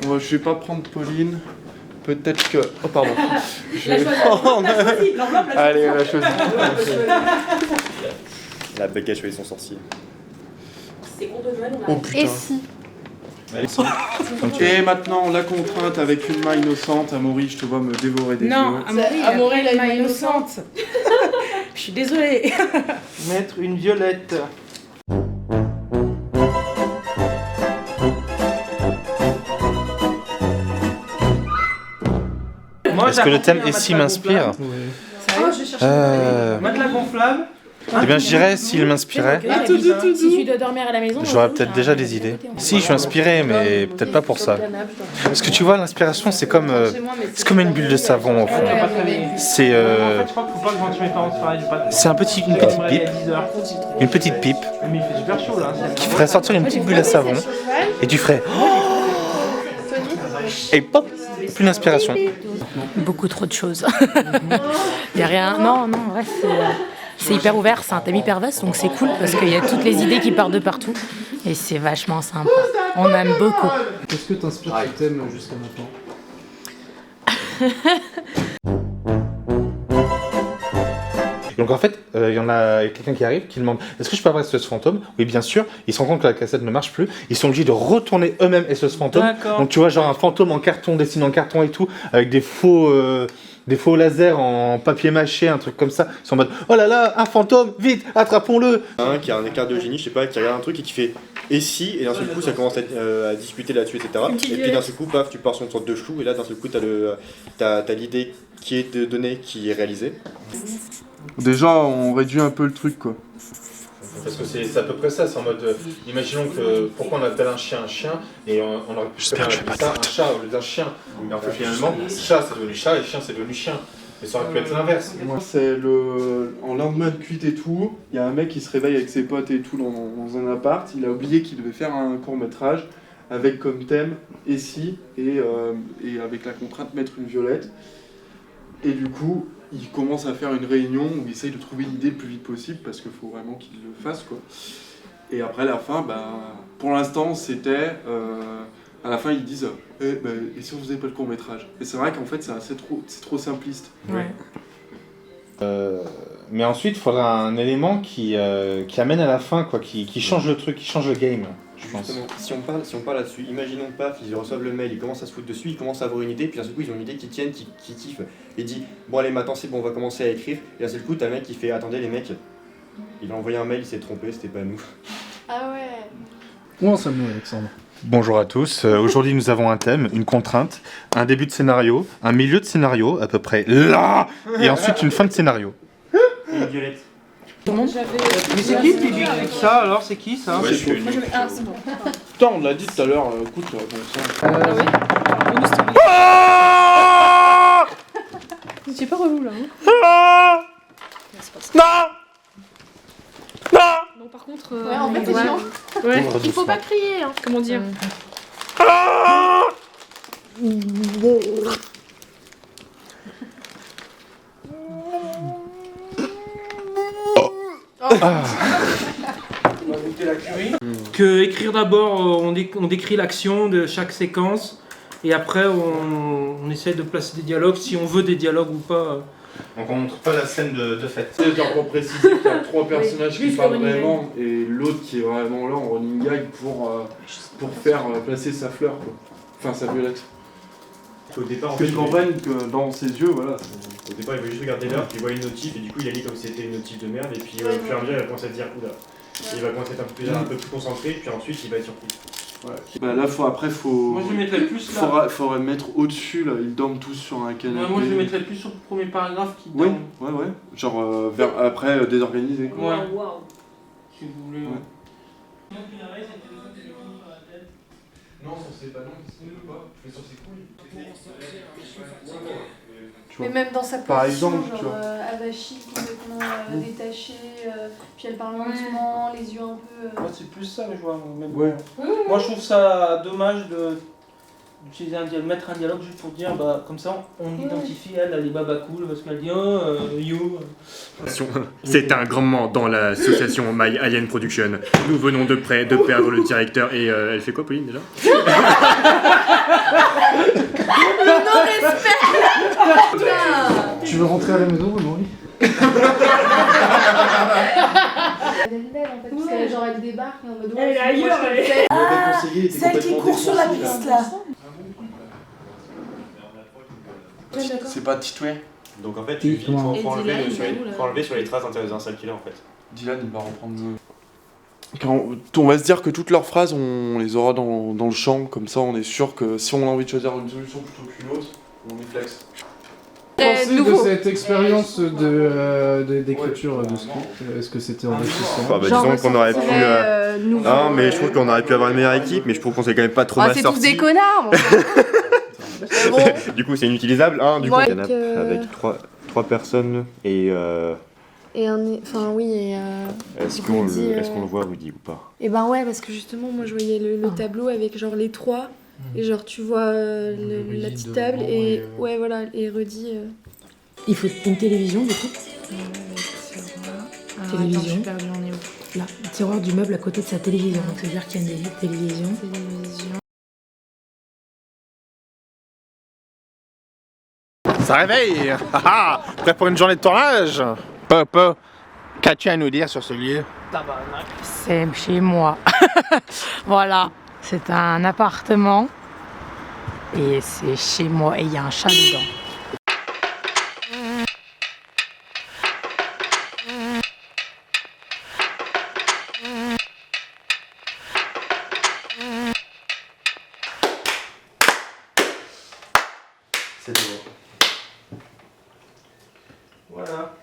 Moi, je vais pas prendre Pauline. Peut-être que... Oh, pardon. Je vais Allez, on l'a choisi. La bec a choisi son sorcier. C'est cours de Noël, on a... Oh putain. Et si? Et maintenant, la contrainte avec une main innocente. Amaury, je te vois me dévorer des Non, yeux. Amaury, elle est main innocente. Je suis désolée. Mettre une violette. Est-ce que le thème Et si m'inspire? Matelas gonflable. Eh bien, je dirais s'il m'inspirait. Si tu dois dormir à la maison, J'aurais peut-être déjà des idées. Si, je suis inspiré, mais peut-être pas pour ça. Parce que tu vois, l'inspiration, c'est comme une bulle de savon au fond. C'est En fait, je crois qu'il faut pas que Ventimétéorance pareil, pas. c'est une petite pipe Mais il fait super chaud là. qui ferait sortir une petite bulle à savon et tu ferais et pop, plus d'inspiration. Beaucoup trop de choses. Il y a rien. Non, ouais, c'est hyper ouvert, c'est un thème hyper vaste, donc c'est cool parce qu'il y a toutes les idées qui partent de partout et c'est vachement sympa. On aime beaucoup. Qu'est-ce que t'inspire ce thème jusqu'à maintenant? Donc en fait, il y en a quelqu'un qui arrive qui demande est-ce que je peux avoir SOS Fantôme? Oui, bien sûr. Ils se rendent compte que la cassette ne marche plus. Ils sont obligés de retourner eux-mêmes SOS Fantôme. Donc tu vois, genre un fantôme en carton, dessiné en carton et tout, avec des faux lasers en papier mâché, un truc comme ça. Ils sont en mode oh là là, un fantôme, vite, attrapons-le. Un qui a un écart de génie, je sais pas, qui regarde un truc et qui fait et si, et d'un seul coup ça commence à discuter là-dessus, etc. Et puis d'un seul coup, paf, tu pars sur une sorte de flou, et là d'un seul coup t'as l'idée qui est donnée, qui est réalisée. Déjà, on réduit un peu le truc, quoi. Parce que c'est à peu près ça, c'est en mode imaginons que pourquoi on appelle un chien, et on aurait pu faire un chat au lieu d'un chien. Mais en fait finalement, chat c'est devenu chat et chien c'est devenu chien. Mais ça aurait pu être l'inverse. Moi, c'est en lendemain de cuite et tout, il y a un mec qui se réveille avec ses potes et tout dans un appart, il a oublié qu'il devait faire un court-métrage avec comme thème et si, et avec la contrainte mettre une violette. Et du coup, il commence à faire une réunion où il essaye de trouver une idée le plus vite possible parce qu'il faut vraiment qu'il le fasse, quoi. Et après la fin, pour l'instant, c'était... à la fin, ils disent et si on faisait pas le court-métrage? Et c'est vrai qu'en fait, c'est trop simpliste. Ouais. Mais ensuite, il faudra un élément qui amène à la fin, quoi, qui change le truc, qui change le game, je pense. Justement, si on parle là-dessus, imaginons paf, ils reçoivent le mail, ils commencent à se foutre dessus, ils commencent à avoir une idée, puis d'un seul coup ils ont une idée qui tienne, qui kiffe, et dit bon allez maintenant c'est bon, on va commencer à écrire, et d'un seul coup t'as un mec qui fait attendez les mecs, il a envoyé un mail, il s'est trompé, c'était pas nous. Ah ouais. Où en sommes-nous, Alexandre? Bonjour à tous, aujourd'hui nous avons un thème, une contrainte, un début de scénario, un milieu de scénario, à peu près là, et ensuite une fin de scénario. Et une violette. Mais c'est qui dit ça alors? C'est qui ça? Ouais, je suis unique. Putain, on l'a dit tout à l'heure, écoute, bon sang. C'est pas relou là. Non, par contre... Ouais, en fait, c'est chiant. Ouais. Il faut pas crier, hein. Comment dire? Que écrire d'abord, on décrit l'action de chaque séquence et après on essaie de placer des dialogues si on veut des dialogues ou pas. Donc on montre pas la scène de fête. C'est genre pour préciser qu'il y a 3 personnages qui parlent vraiment et l'autre qui est vraiment là en running gag pour faire placer sa fleur, quoi. Enfin sa violette. Au départ, Que je comprenne que dans ses yeux, voilà. Au départ, il voulait juste regarder l'heure, puis il voit une notif, et du coup, il a mis comme si c'était une notif de merde, et puis au fur et à mesure, il va commencer à se dire oula. Il va commencer à être un peu plus concentré, puis ensuite, il va être surpris. Ouais. Là, faut. Moi je le mettrais plus là. Faudrait mettre au-dessus, là. Ils dorment tous sur un canapé. Ouais, moi je le mettrais plus sur le premier paragraphe qui Ouais, donne. ouais. Genre après désorganisé, quoi. Ouais. Waouh. Si vous voulez. Ouais. Non, sur ses ballons, il se pas. Mais sur ses couilles. Mais même dans sa position, Par exemple, genre tu vois. avachie, complètement détachée, puis elle parle lentement, les yeux un peu... Moi c'est plus ça, mais je vois. Même... Ouais. Moi je trouve ça dommage d'utiliser mettre un dialogue juste pour dire comme ça on identifie elle est baba cool parce qu'elle dit you. C'est un grand moment dans l'association My Alien Production. Nous venons de près de perdre le directeur et elle fait quoi Pauline déjà? Tu veux rentrer à la maison, Marie? Elle est belle en fait, parce qu'elle genre elle débarque en mode Elle est ailleurs, elle est- Celle qui court sur la piste là. C'est pas Titoué. Donc en fait, Oui, il comment faut enlever, Dylan, sur il est les, où, là faut enlever sur les traces d'un sale killer en fait. Dylan, il va reprendre. On va se dire que toutes leurs phrases, on les aura dans le champ, comme ça on est sûr que si on a envie de choisir une solution plutôt qu'une autre, on est flex. Pensez de cette expérience d'écriture de script, est-ce que c'était enrichissant? Bah, disons qu'on aurait pu. Non, mais je trouve qu'on aurait pu avoir une meilleure équipe, mais je trouve qu'on s'est quand même pas trop mal c'est tous sorti. des connards bon. Bon. Du coup, c'est inutilisable, hein, du coup. Ouais, Il y en a avec trois personnes et. Et enfin oui et Est-ce Rudy, qu'on le voit, Rudy, ou pas? et ben ouais parce que justement moi je voyais le tableau avec genre les trois et genre tu vois la petite table et ouais voilà et Rudy Il faut une télévision du coup. Télévision. Attends, je suis perdue, on est où? Là, le tiroir du meuble à côté de sa télévision. Donc ça veut dire qu'il y a une télévision. Ça réveille. Prêt pour une journée de tournage? Papa, qu'as-tu à nous dire sur ce lieu? C'est chez moi. Voilà, c'est un appartement et c'est chez moi et il y a un chat dedans. C'est bon. Voilà.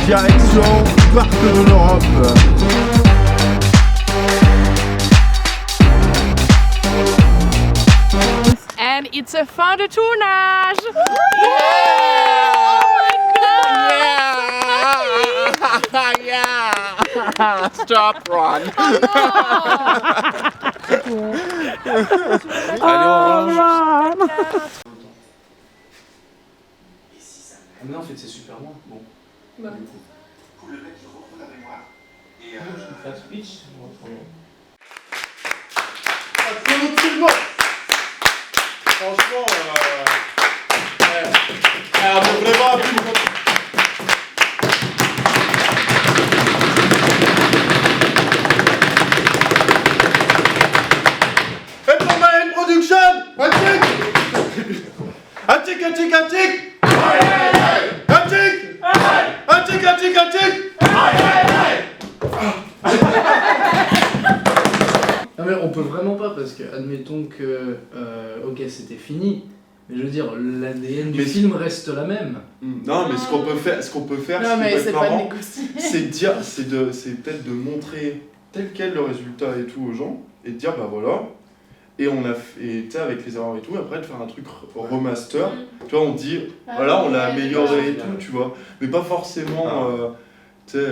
Direction parc de l'Europe. And it's a fin de tournage. Yeah! Stop, Ron! Allez, on range. Mais en fait c'est super loin. Bon. Bah. Franchement, on est vraiment à plus. Et pour ma production, un tic, un tic, un tic, un tic, un tic, un tic, un tic, un tic. Non mais on peut vraiment pas parce que admettons que ok c'était fini, mais je veux dire l'ADN du Mais film reste la même. Non, mais ce qu'on peut faire, Non mais c'est pas marrant, négocié. c'est peut-être de montrer tel quel le résultat et tout aux gens et de dire bah voilà. Et on a fait, tu sais, avec les erreurs et tout, après de faire un truc remaster, tu vois, on dit voilà, on l'a amélioré et tout, tu vois, mais pas forcément, tu sais,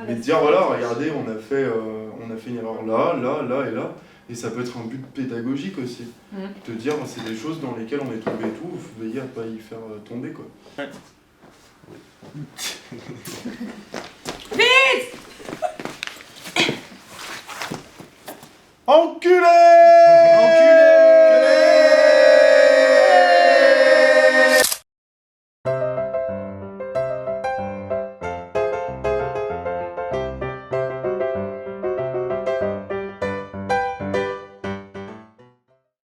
mais de dire voilà, regardez, on a fait une erreur là, là, là et là, et ça peut être un but pédagogique aussi, te dire c'est des choses dans lesquelles on est tombé et tout, veillez à pas y faire tomber quoi.